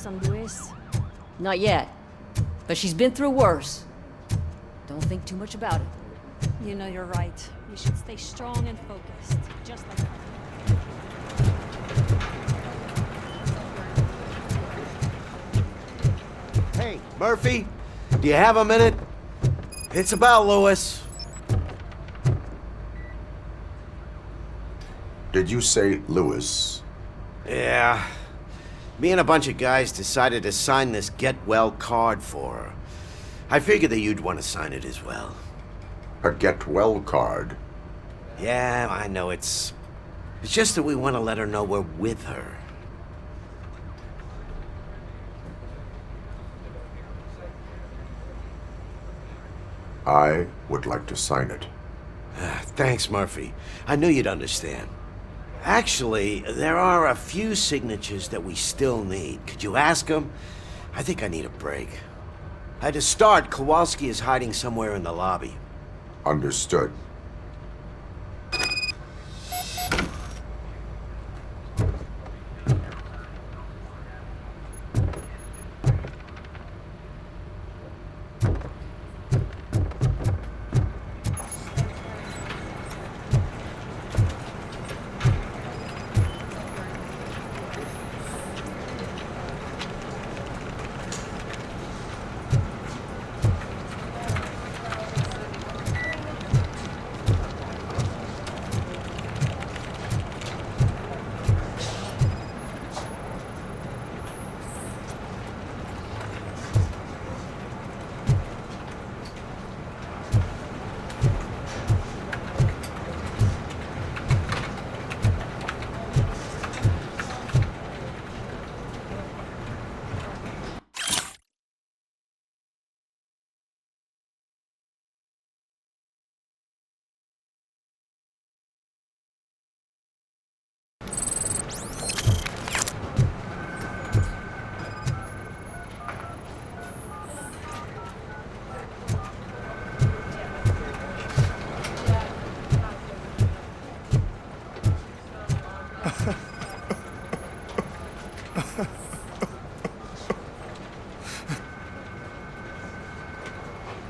on Luis? Not yet. But she's been through worse. Don't think too much about it. You know you're right. You should stay strong and focused, just like her. Hey, Murphy, do you have a minute? It's about Louis. Did you say Louis? Yeah. Me and a bunch of guys decided to sign this get-well card for her. I figured that you'd want to sign it as well. A get-well card? Yeah, I know it's just that we want to let her know we're with her. I would like to sign it. Thanks, Murphy. I knew you'd understand. Actually, there are a few signatures that we still need. Could you ask them? I think I need a break. To start, Kowalski is hiding somewhere in the lobby. Understood.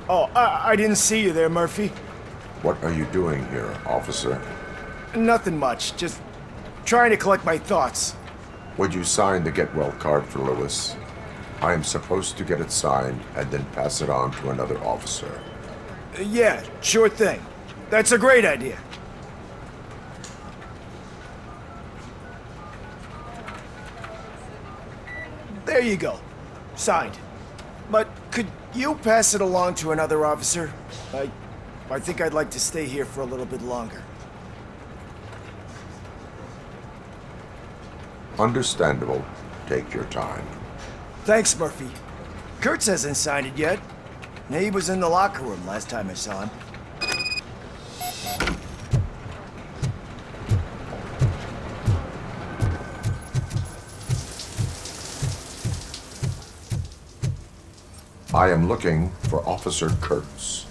Oh, I didn't see you there, Murphy. What are you doing here, officer? Nothing much, just trying to collect my thoughts. Would you sign the get-well card for Louis? I am supposed to get it signed and then pass it on to another officer. Yeah, sure thing. That's a great idea. There you go. Signed. But could you pass it along to another officer? I think I'd like to stay here for a little bit longer. Understandable. Take your time. Thanks, Murphy. Kurtz hasn't signed it yet. He was in the locker room last time I saw him. I am looking for Officer Kurtz.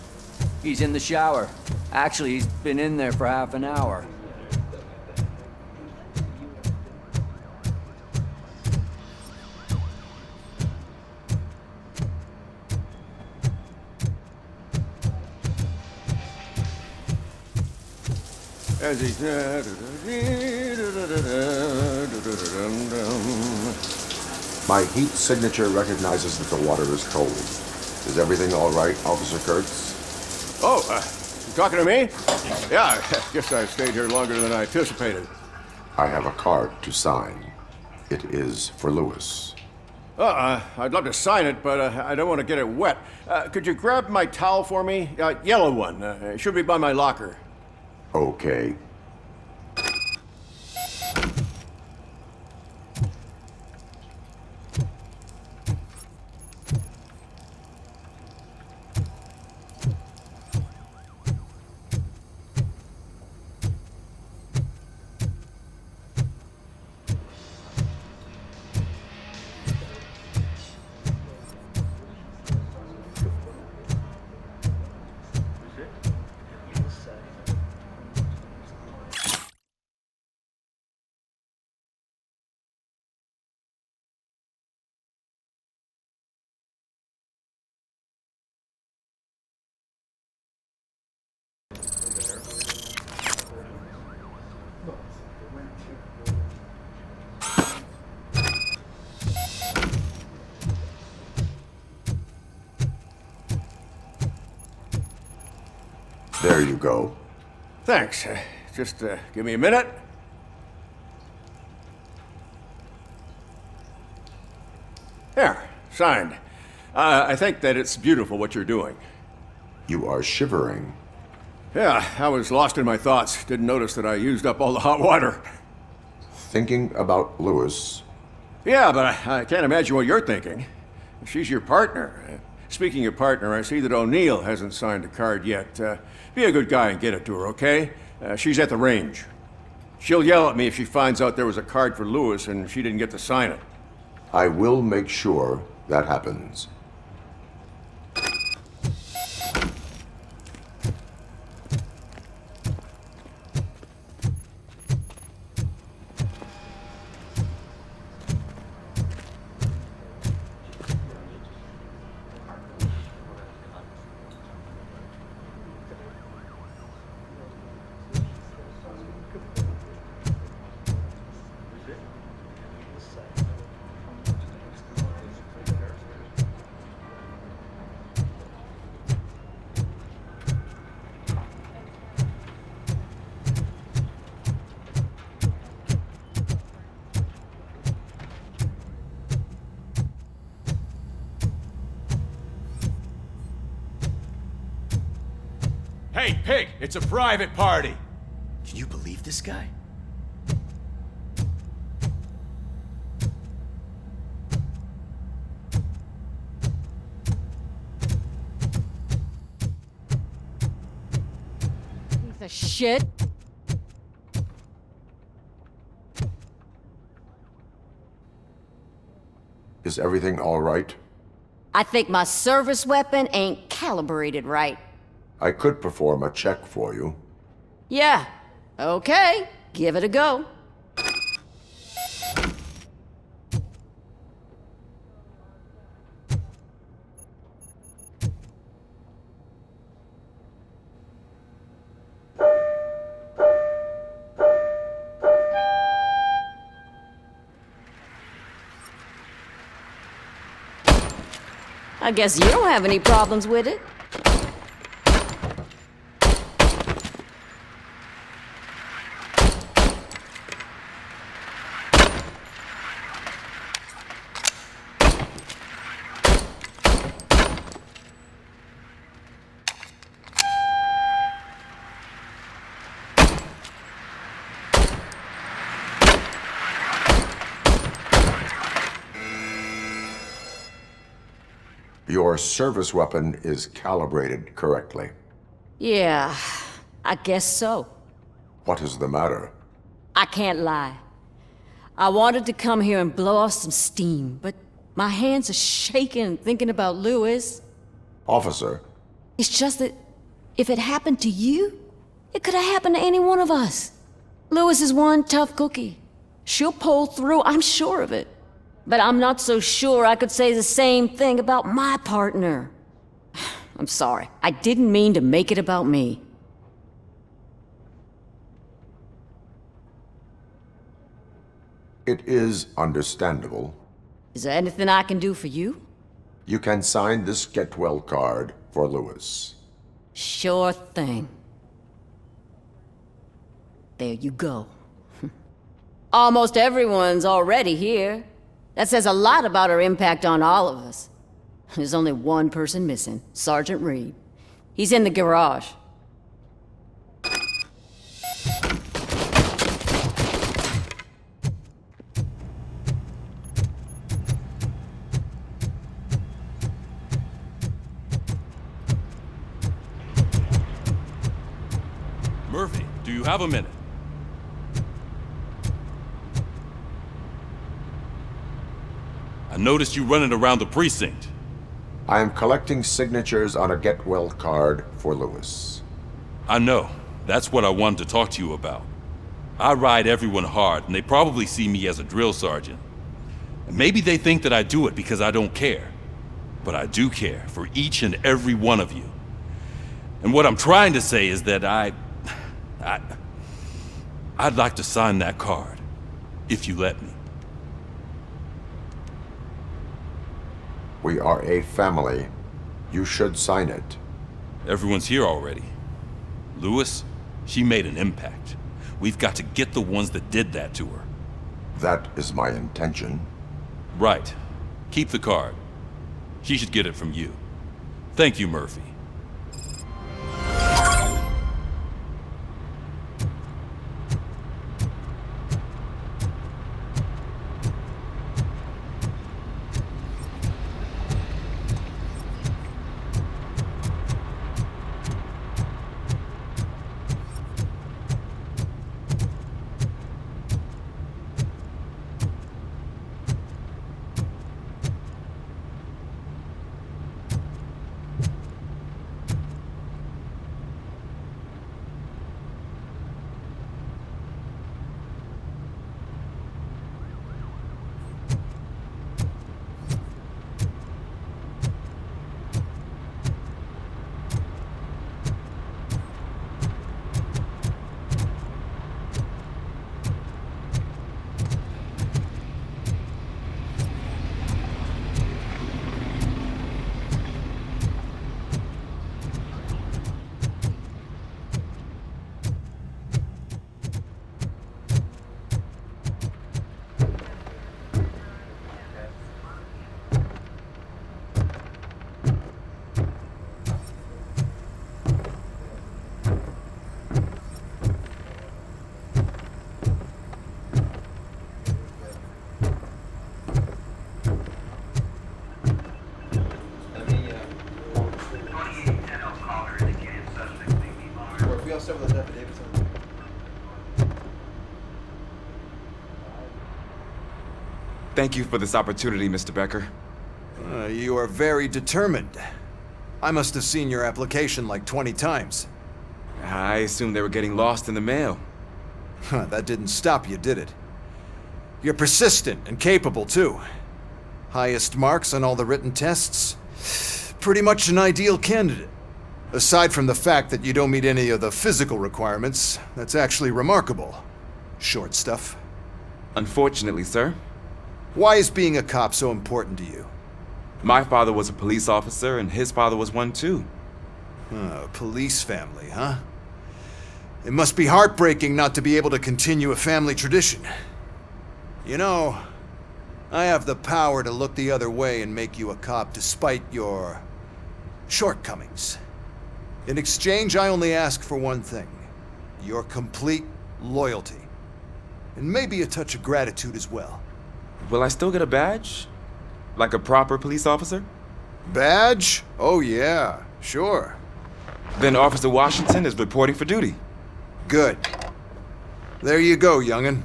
He's in the shower. Actually, he's been in there for half an hour. My heat signature recognizes that the water is cold. Is everything all right, Officer Kurtz? Oh, you talking to me? Yeah, I guess I stayed here longer than I anticipated. I have a card to sign. It is for Louis. I'd love to sign it, but I don't want to get it wet. Could you grab my towel for me? Yellow one. It should be by my locker. Okay. There you go. Thanks. Just give me a minute. There, signed. I think that it's beautiful what you're doing. You are shivering. Yeah, I was lost in my thoughts. Didn't notice that I used up all the hot water. Thinking about Lewis. Yeah, but I can't imagine what you're thinking. She's your partner. Speaking of partner, I see that O'Neill hasn't signed a card yet. Be a good guy and get it to her, okay? She's at the range. She'll yell at me if she finds out there was a card for Lewis and she didn't get to sign it. I will make sure that happens. Hey, Pig, it's a private party. Can you believe this guy? Piece of shit. Is everything all right? I think my service weapon ain't calibrated right. I could perform a check for you. Yeah, okay, give it a go. I guess you don't have any problems with it. Your service weapon is calibrated correctly. Yeah, I guess so. What is the matter? I can't lie. I wanted to come here and blow off some steam, but my hands are shaking thinking about Lewis. Officer, It's just that if it happened to you, it could have happened to any one of us. Lewis is one tough cookie. She'll pull through, I'm sure of it. But I'm not so sure I could say the same thing about my partner. I'm sorry. I didn't mean to make it about me. it is understandable. Is there anything I can do for you? You can sign this get well card for Lewis. Sure thing. There you go. Almost everyone's already here. That says a lot about her impact on all of us. There's only one person missing, Sergeant Reed. He's in the garage. Murphy, do you have a minute? I noticed you running around the precinct. I am collecting signatures on a get well card for Lewis. I know. That's what I wanted to talk to you about. I ride everyone hard, and they probably see me as a drill sergeant. And maybe they think that I do it because I don't care. But I do care for each and every one of you. And what I'm trying to say is that I'd like to sign that card, if you let me. We are a family. You should sign it. Everyone's here already. Lewis, she made an impact. We've got to get the ones that did that to her. That is my intention. Right. Keep the card. She should get it from you. Thank you, Murphy. Thank you for this opportunity, Mr. Becker. You are very determined. I must have seen your application like 20 times. I assumed they were getting lost in the mail. That didn't stop you, did it? You're persistent and capable, too. Highest marks on all the written tests. Pretty much an ideal candidate. Aside from the fact that you don't meet any of the physical requirements, that's actually remarkable. Short stuff. Unfortunately, sir. Why is being a cop so important to you? My father was a police officer, and his father was one too. Police family, huh? It must be heartbreaking not to be able to continue a family tradition. You know, I have the power to look the other way and make you a cop despite your shortcomings. In exchange, I only ask for one thing. Your complete loyalty. And maybe a touch of gratitude as well. Will I still get a badge? Like a proper police officer? Badge? Oh yeah, sure. Then Officer Washington is reporting for duty. Good. There you go, young'un.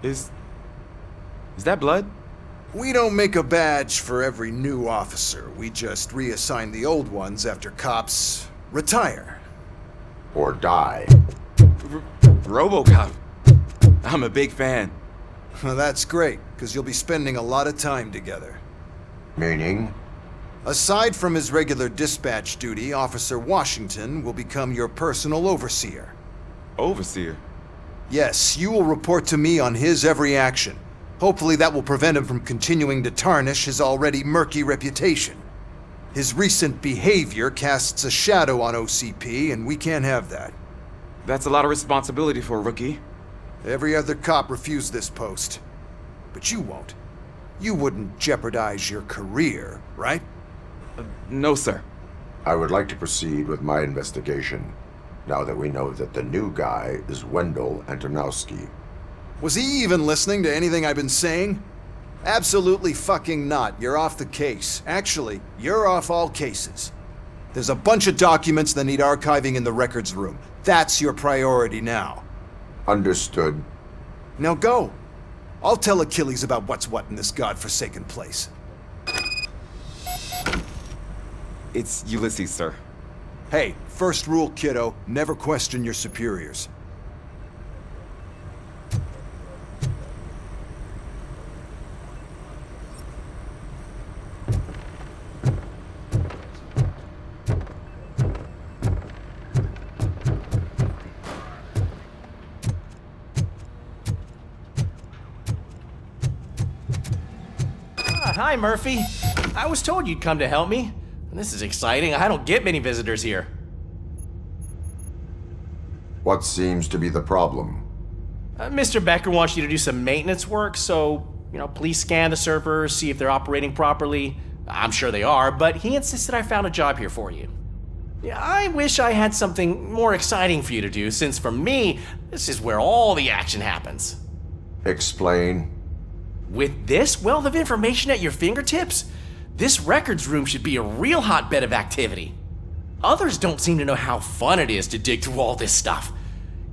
Is that blood? We don't make a badge for every new officer. We just reassign the old ones after cops retire. Or die. Robocop. I'm a big fan. Well, that's great, because you'll be spending a lot of time together. Meaning? Aside from his regular dispatch duty, Officer Washington will become your personal overseer. Overseer? Yes, you will report to me on his every action. Hopefully that will prevent him from continuing to tarnish his already murky reputation. His recent behavior casts a shadow on OCP, and we can't have that. That's a lot of responsibility for a rookie. Every other cop refused this post. But you won't. You wouldn't jeopardize your career, right? No, sir. I would like to proceed with my investigation, now that we know that the new guy is Wendell Antonowski. Was he even listening to anything I've been saying? Absolutely fucking not. You're off the case. Actually, you're off all cases. There's a bunch of documents that need archiving in the records room. That's your priority now. Understood. Now go. I'll tell Achilles about what's what in this godforsaken place. It's Ulysses, sir. Hey, first rule, kiddo, never question your superiors. Hi, Murphy. I was told you'd come to help me. This is exciting. I don't get many visitors here. What seems to be the problem? Mr. Becker wants you to do some maintenance work, so, please scan the servers, see if they're operating properly. I'm sure they are, but he insisted I found a job here for you. Yeah, I wish I had something more exciting for you to do, since for me, this is where all the action happens. Explain. With this wealth of information at your fingertips, this records room should be a real hotbed of activity. Others don't seem to know how fun it is to dig through all this stuff.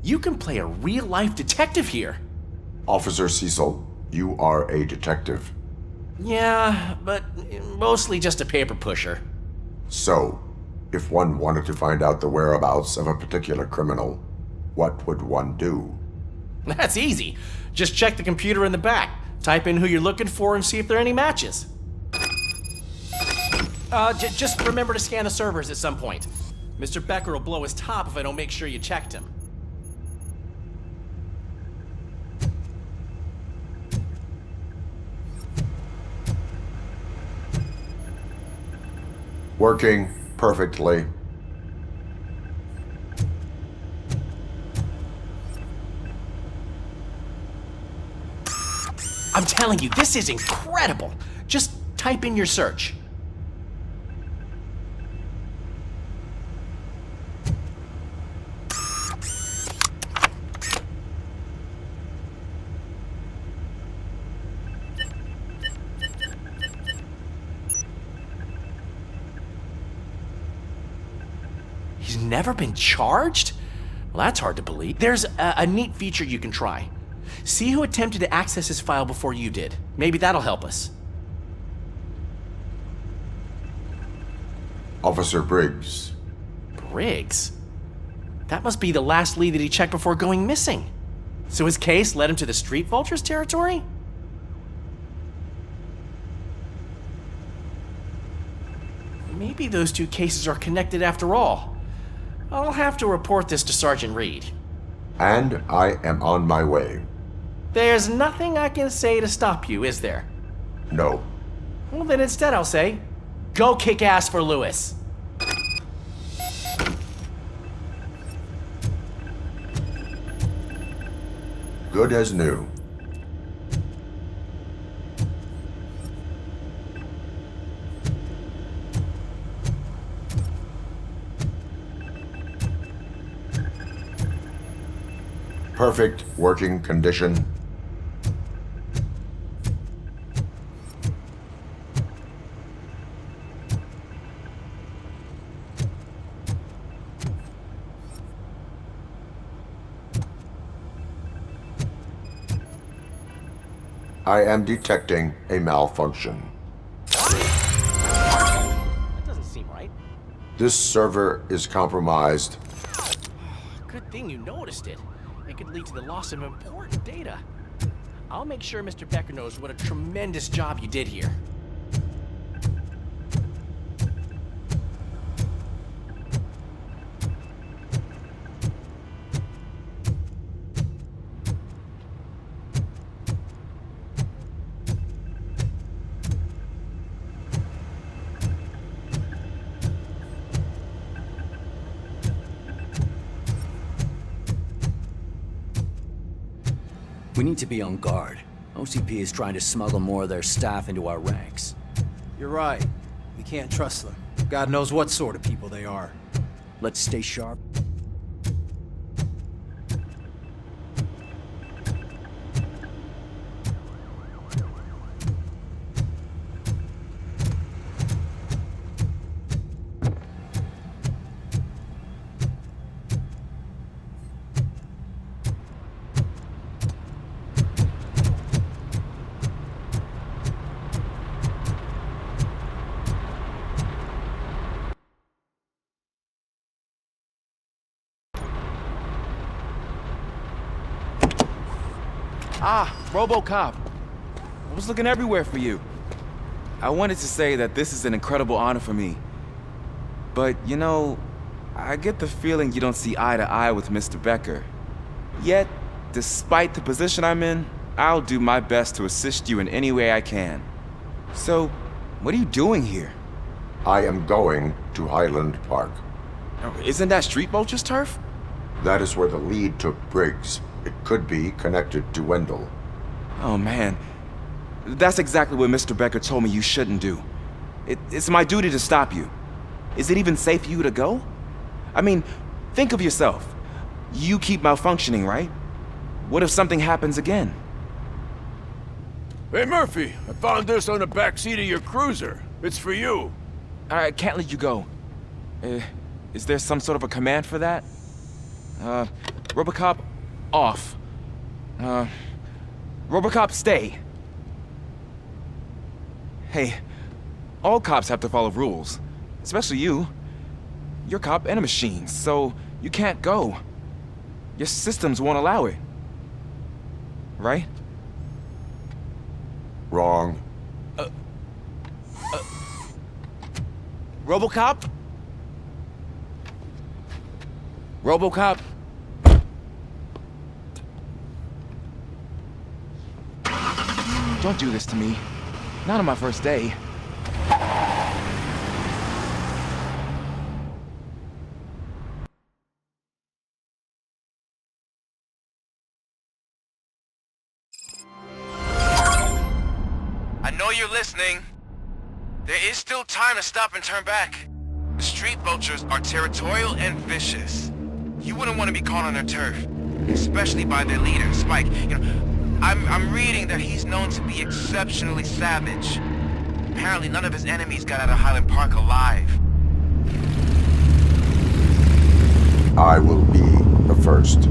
You can play a real-life detective here. Officer Cecil, you are a detective. Yeah, but mostly just a paper pusher. So, if one wanted to find out the whereabouts of a particular criminal, what would one do? That's easy. Just check the computer in the back, type in who you're looking for, and see if there are any matches. Just remember to scan the servers at some point. Mr. Becker will blow his top if I don't make sure you checked him. Working perfectly. I'm telling you, this is incredible. Just type in your search. He's never been charged? Well, that's hard to believe. There's a neat feature you can try. See who attempted to access his file before you did. Maybe that'll help us. Officer Briggs. Briggs? That must be the last lead that he checked before going missing. So his case led him to the Street Vultures territory? Maybe those two cases are connected after all. I'll have to report this to Sergeant Reed. And I am on my way. There's nothing I can say to stop you, is there? No. Well, then instead I'll say, go kick ass for Lewis. Good as new. Perfect working condition. I am detecting a malfunction. That doesn't seem right. This server is compromised. Good thing you noticed it. It could lead to the loss of important data. I'll make sure Mr. Becker knows what a tremendous job you did here. We need to be on guard. OCP is trying to smuggle more of their staff into our ranks. You're right. We can't trust them. God knows what sort of people they are. Let's stay sharp. Ah, Robocop. I was looking everywhere for you. I wanted to say that this is an incredible honor for me. But, I get the feeling you don't see eye to eye with Mr. Becker. Yet, despite the position I'm in, I'll do my best to assist you in any way I can. So, what are you doing here? I am going to Highland Park. Isn't that Street Vulture's turf? That is where the lead took Briggs. It could be connected to Wendell. Oh man, that's exactly what Mr. Becker told me you shouldn't do. It's my duty to stop you. Is it even safe for you to go? I mean, think of yourself. You keep malfunctioning, right? What if something happens again? Hey, Murphy, I found this on the back seat of your cruiser. It's for you. I can't let you go. Is there some sort of a command for that? Robocop, off. Robocop, stay. Hey, all cops have to follow rules. Especially you. You're a cop and a machine, so you can't go. Your systems won't allow it. Right? Wrong. Robocop? Robocop? Don't do this to me. Not on my first day. I know you're listening. There is still time to stop and turn back. The street vultures are territorial and vicious. You wouldn't want to be caught on their turf, especially by their leader, Spike. You know, I'm reading that he's known to be exceptionally savage. Apparently none of his enemies got out of Highland Park alive. I will be the first.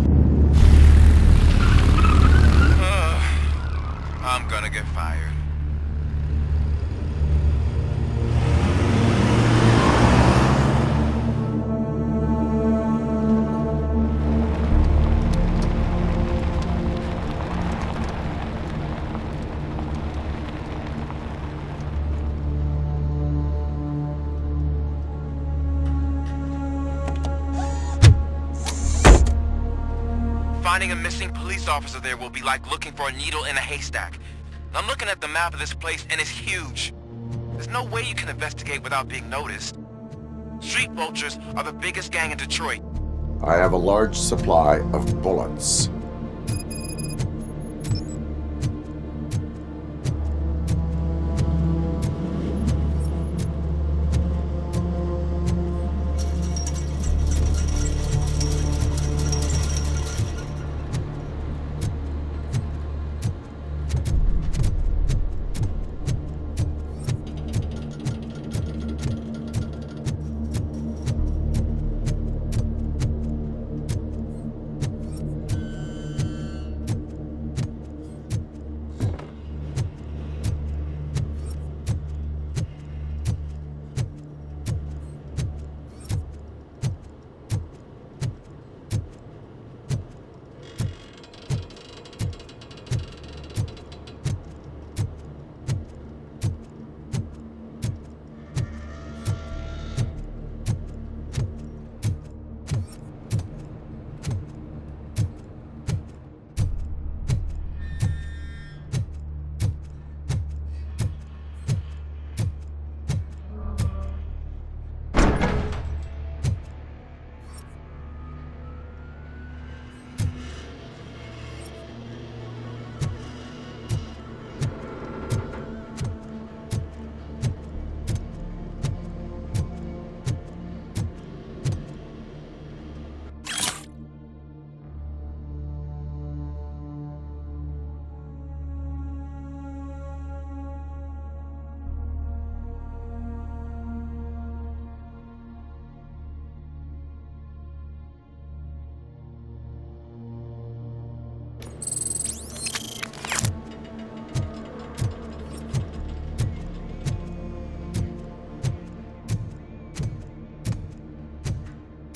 I'm gonna get fired. Finding a missing police officer there will be like looking for a needle in a haystack. I'm looking at the map of this place and it's huge. There's no way you can investigate without being noticed. Street vultures are the biggest gang in Detroit. I have a large supply of bullets.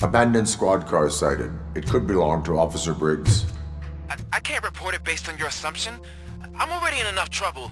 Abandoned squad car sighted. It could belong to Officer Briggs. I can't report it based on your assumption. I'm already in enough trouble.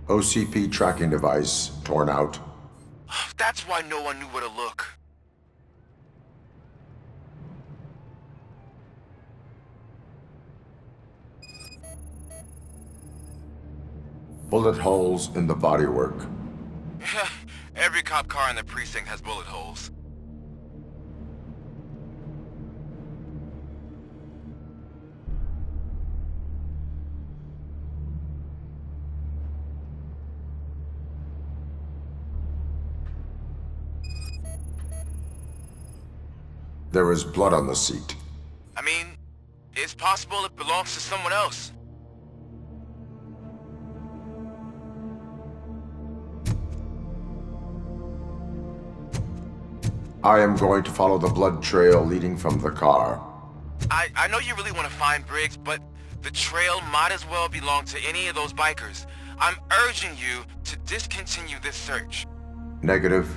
OCP tracking device torn out. That's why no one knew where to look. Bullet holes in the bodywork. Every cop car in the precinct has bullet holes. There is blood on the seat. I mean, it's possible it belongs to someone else. I am going to follow the blood trail leading from the car. I know you really want to find Briggs, but the trail might as well belong to any of those bikers. I'm urging you to discontinue this search. Negative.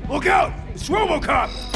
Look out! It's Robocop!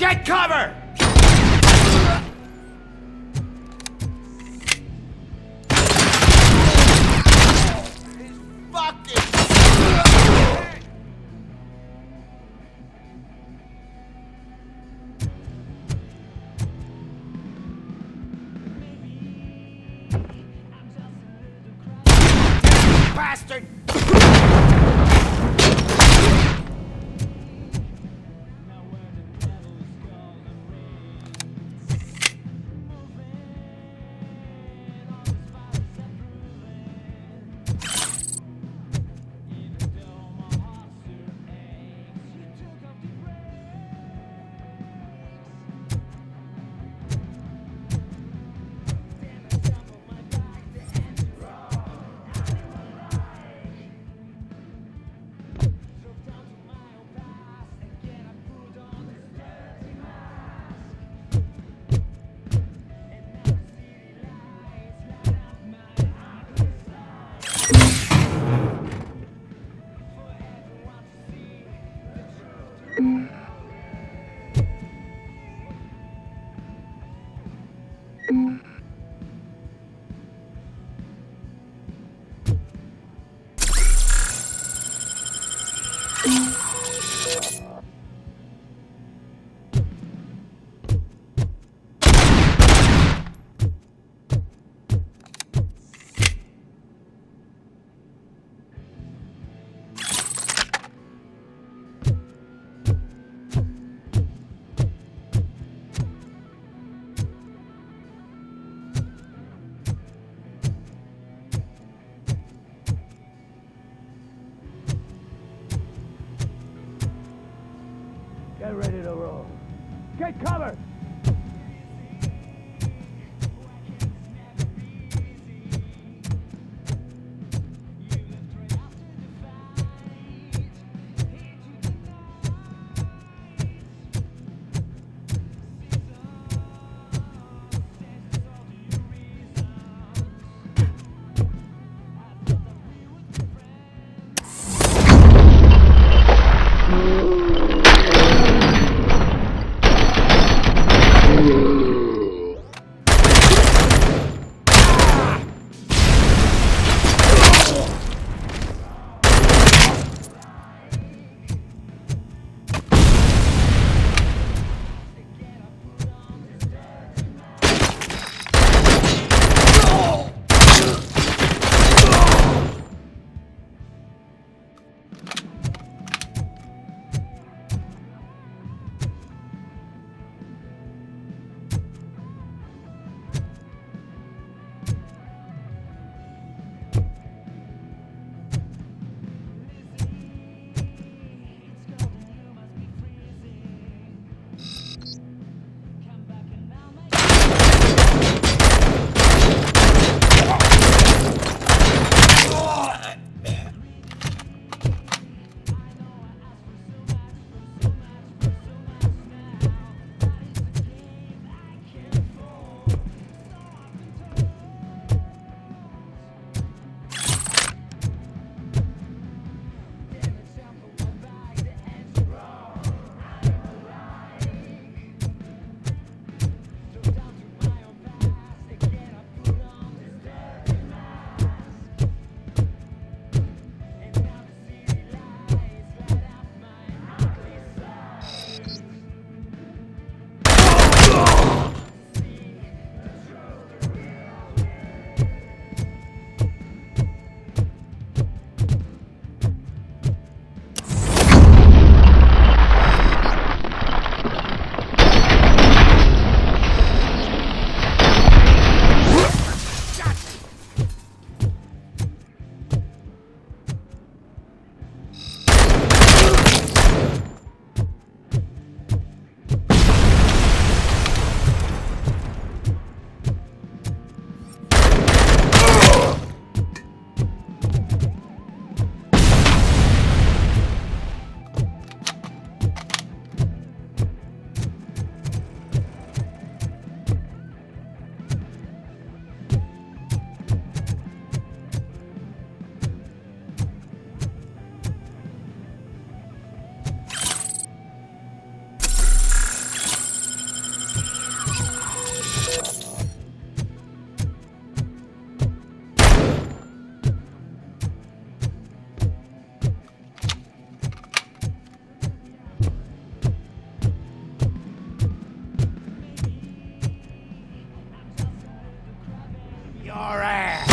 Get cover! Bastard! your ass!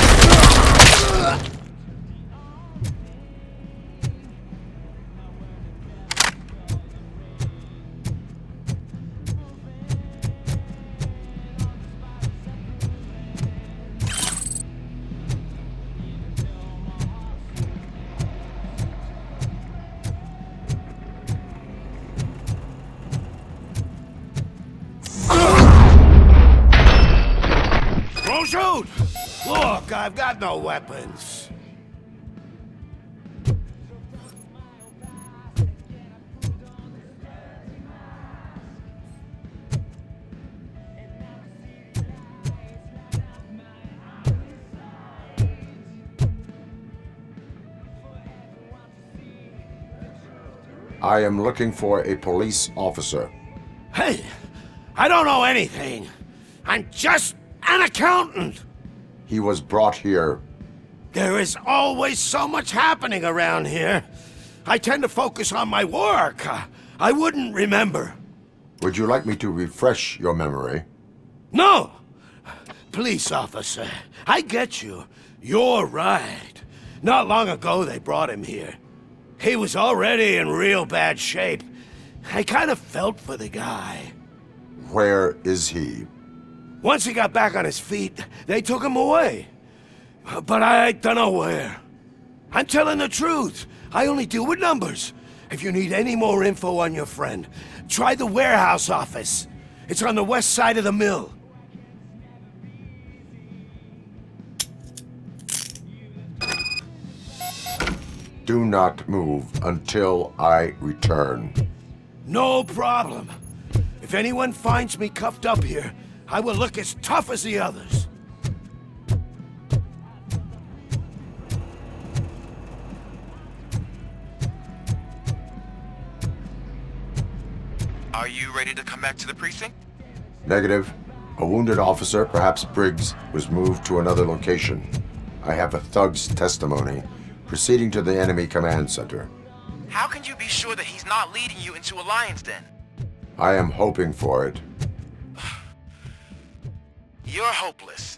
Don't shoot! Look, I've got no weapons. I am looking for a police officer. Hey, I don't know anything. I'm just an accountant. He was brought here. There is always so much happening around here. I tend to focus on my work. I wouldn't remember. Would you like me to refresh your memory? No! Police officer, I get you. You're right. Not long ago they brought him here. He was already in real bad shape. I kind of felt for the guy. Where is he? Once he got back on his feet, they took him away. But I don't know where. I'm telling the truth. I only deal with numbers. If you need any more info on your friend, try the warehouse office. It's on the west side of the mill. Do not move until I return. No problem. If anyone finds me cuffed up here, I will look as tough as the others. Are you ready to come back to the precinct? Negative. A wounded officer, perhaps Briggs, was moved to another location. I have a thug's testimony, proceeding to the enemy command center. How can you be sure that he's not leading you into a lion's den? I am hoping for it. You're hopeless.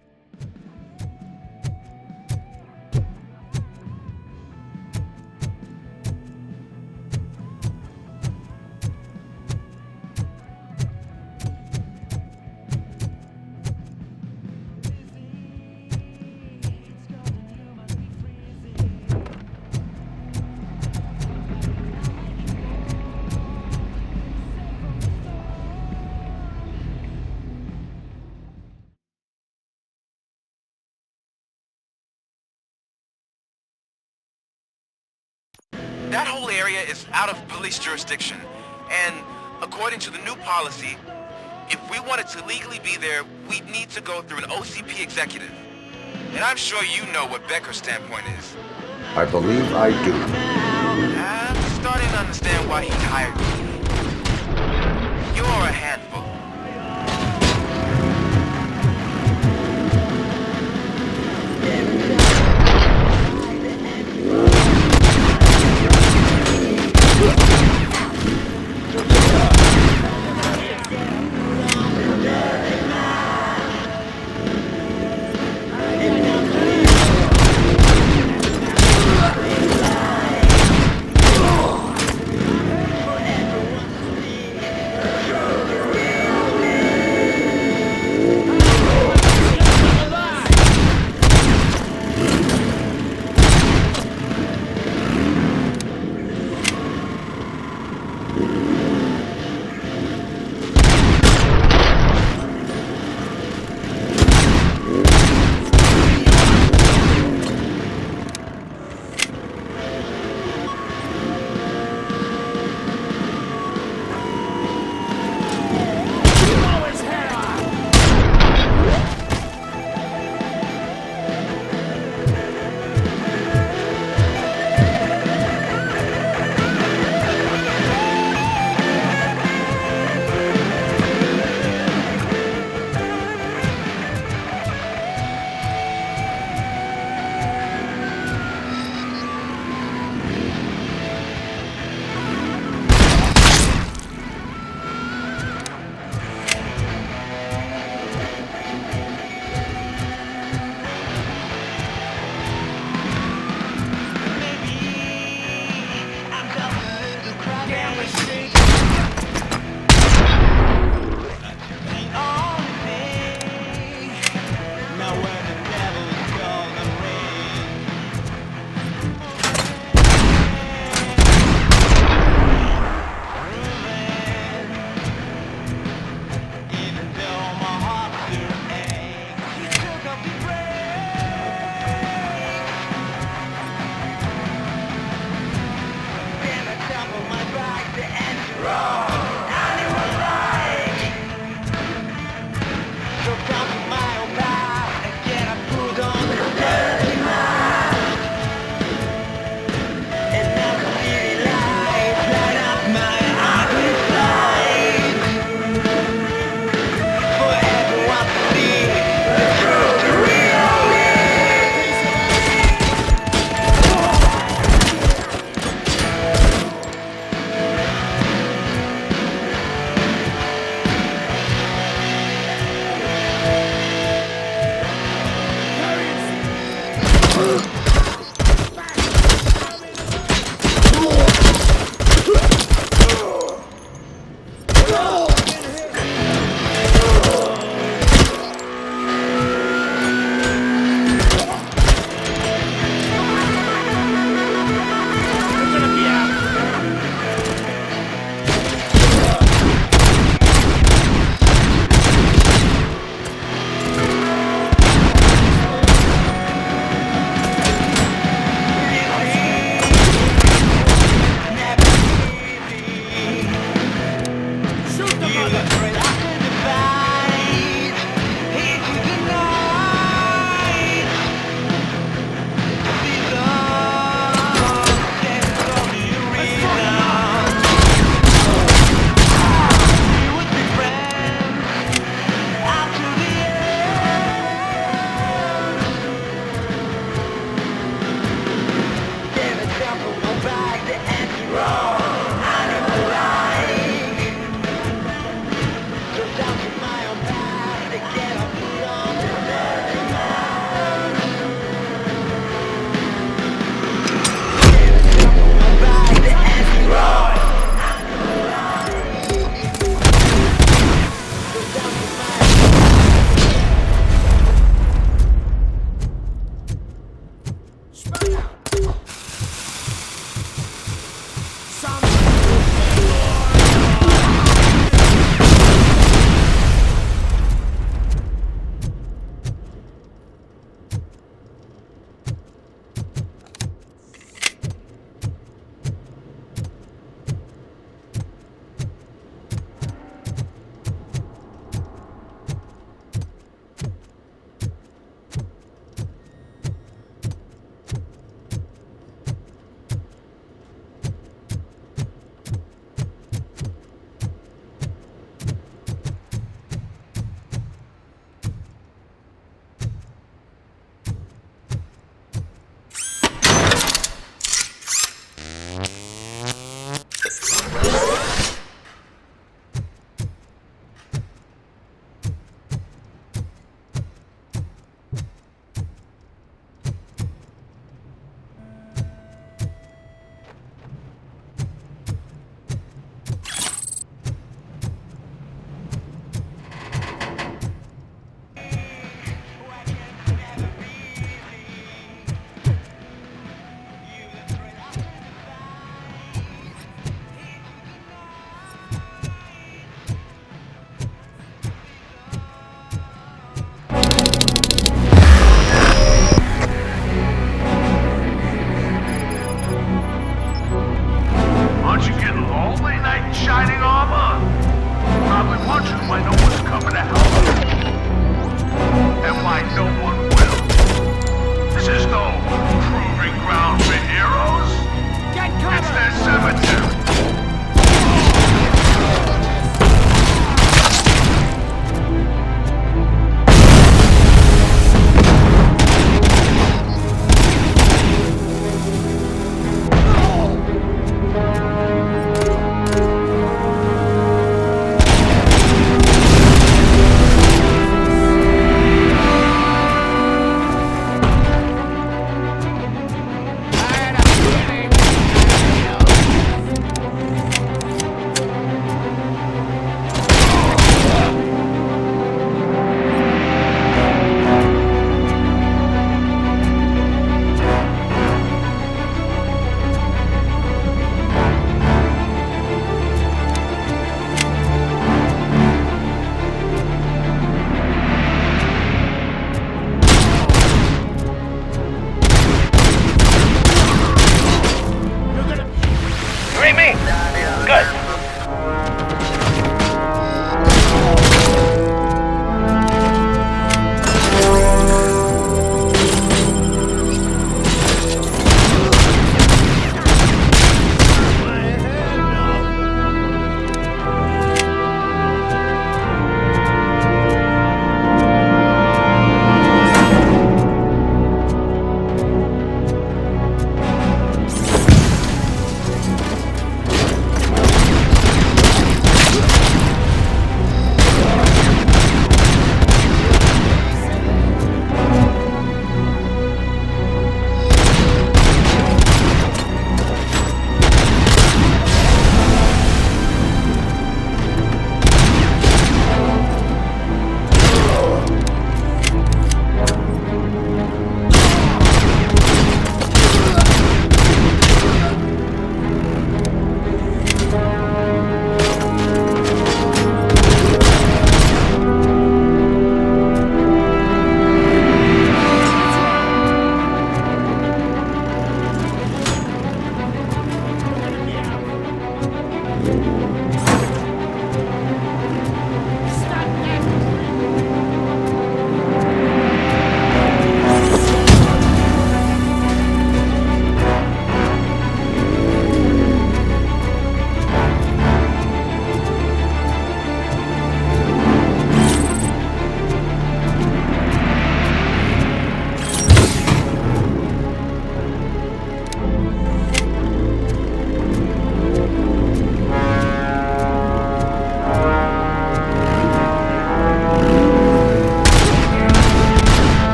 That whole area is out of police jurisdiction, and according to the new policy, if we wanted to legally be there, we'd need to go through an OCP executive. And I'm sure you know what Becker's standpoint is. I believe I do. I'm starting to understand why he hired you. You're a handful.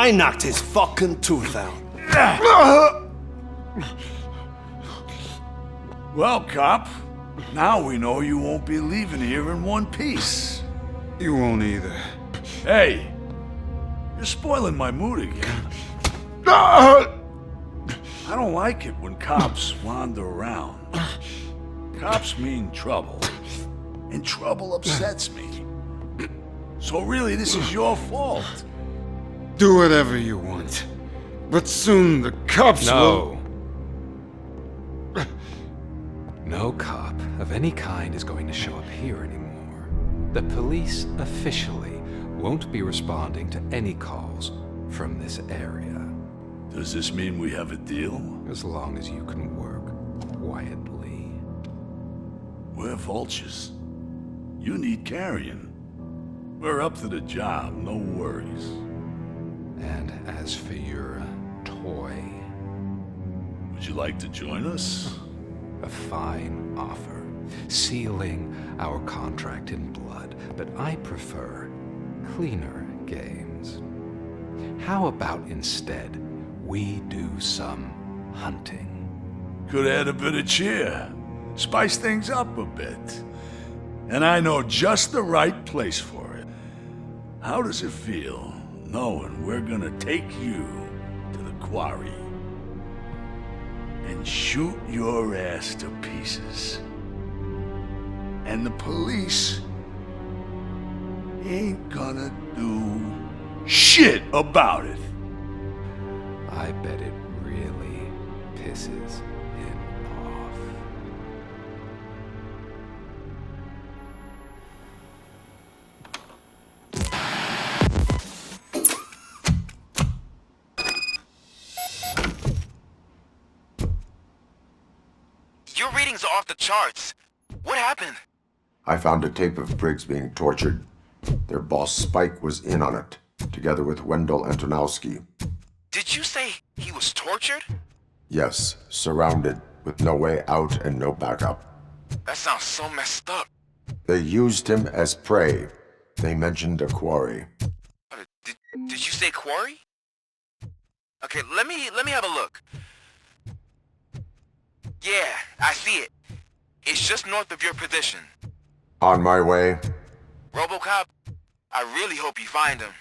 I knocked his fucking tooth out. Well, cop, now we know you won't be leaving here in one piece. You won't either. Hey, you're spoiling my mood again. I don't like it when cops wander around. Cops mean trouble, and trouble upsets me. So really, this is your fault. Do whatever you want. But soon the cops will... No cop of any kind is going to show up here anymore. The police officially won't be responding to any calls from this area. Does this mean we have a deal? As long as you can work quietly. We're vultures. You need carrion. We're up to the job, no worries. And as for your toy... Would you like to join us? A fine offer, sealing our contract in blood, but I prefer cleaner games. How about instead we do some hunting? Could add a bit of cheer, spice things up a bit. And I know just the right place for it. How does it feel knowing we're gonna take you to the quarry and shoot your ass to pieces? And the police ain't gonna do shit about it. I bet it really pisses him off. Your readings are off the charts. What happened? I found a tape of Briggs being tortured. Their boss Spike was in on it, together with Wendell Antonowski. Did you say he was tortured? Yes, surrounded, with no way out and no backup. That sounds so messed up. They used him as prey. They mentioned a quarry. Did you say quarry? Okay, let me have a look. Yeah, I see it. It's just north of your position. On my way. Robocop, I really hope you find him.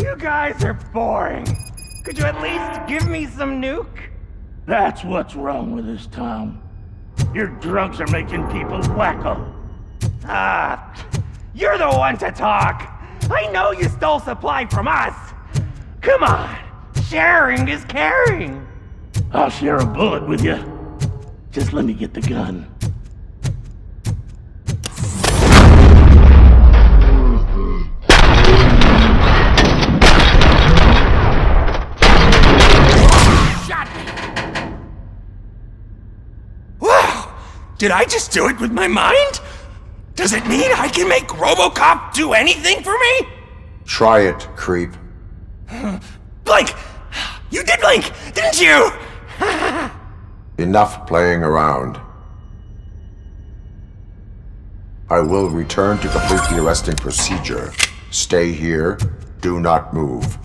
You guys are boring. Could you at least give me some nuke? That's what's wrong with this town. Your drunks are making people wacko. Ah, you're the one to talk. I know you stole supply from us. Come on, sharing is caring. I'll share a bullet with you. Just let me get the gun. Did I just do it with my mind? Does it mean I can make Robocop do anything for me? Try it, creep. Blink! You did blink, didn't you? Enough playing around. I will return to complete the arresting procedure. Stay here. Do not move.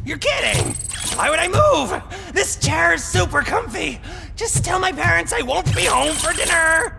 You're kidding! Why would I move? This chair is super comfy. Just tell my parents I won't be home for dinner.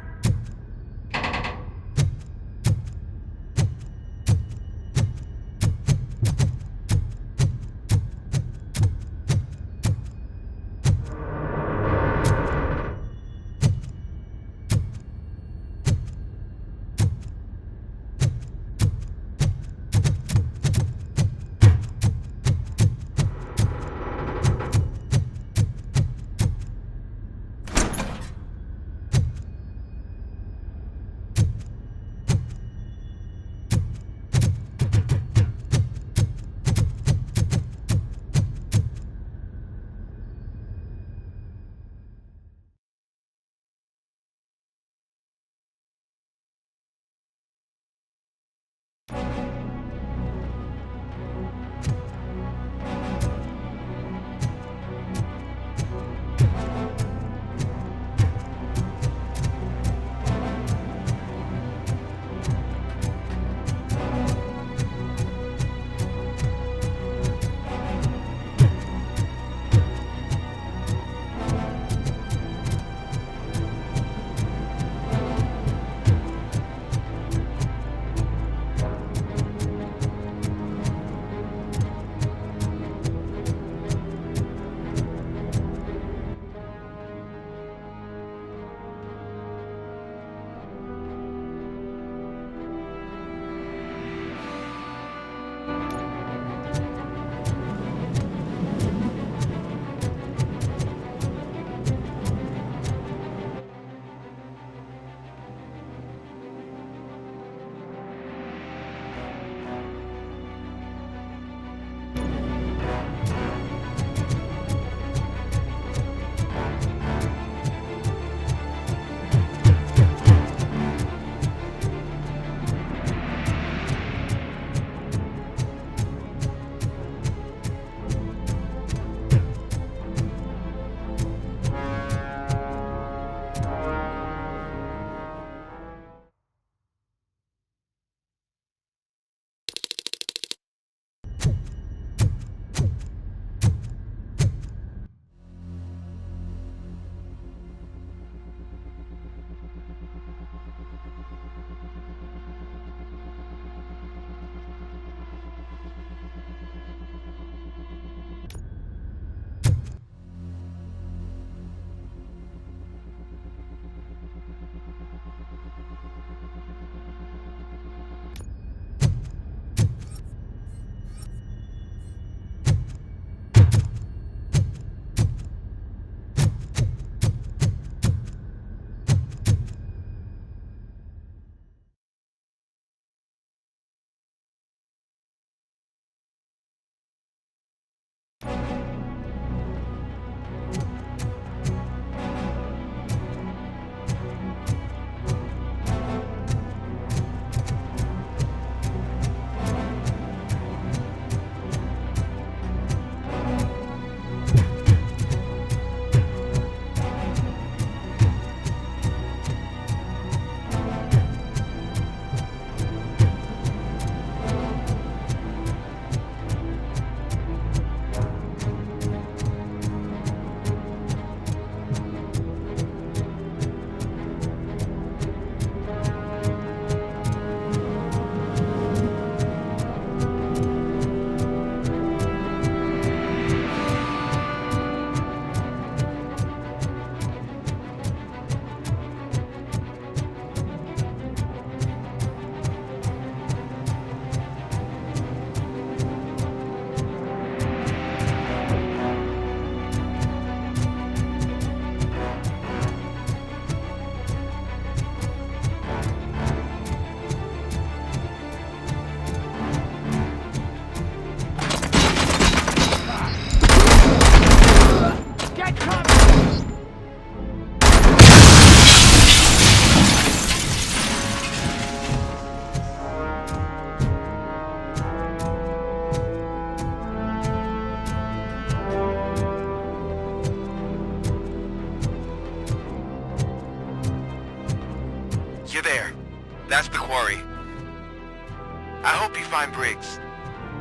I hope you find Briggs.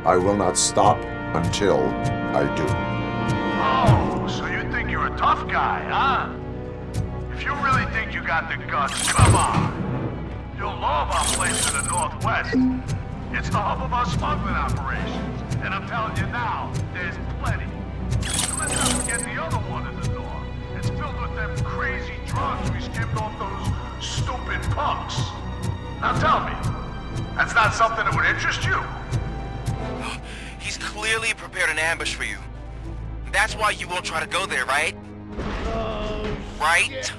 I will not stop until I do. Oh, so you think you're a tough guy, huh? If you really think you got the guts, come on. You'll love our place in the Northwest. It's the hub of our smuggling operations. And I'm telling you now, there's plenty. And let's not forget the other one in the north. It's filled with them crazy drugs we skimmed off those stupid punks. Now tell me, that's not something that would interest you? He's clearly prepared an ambush for you. That's why you won't try to go there, right? Right?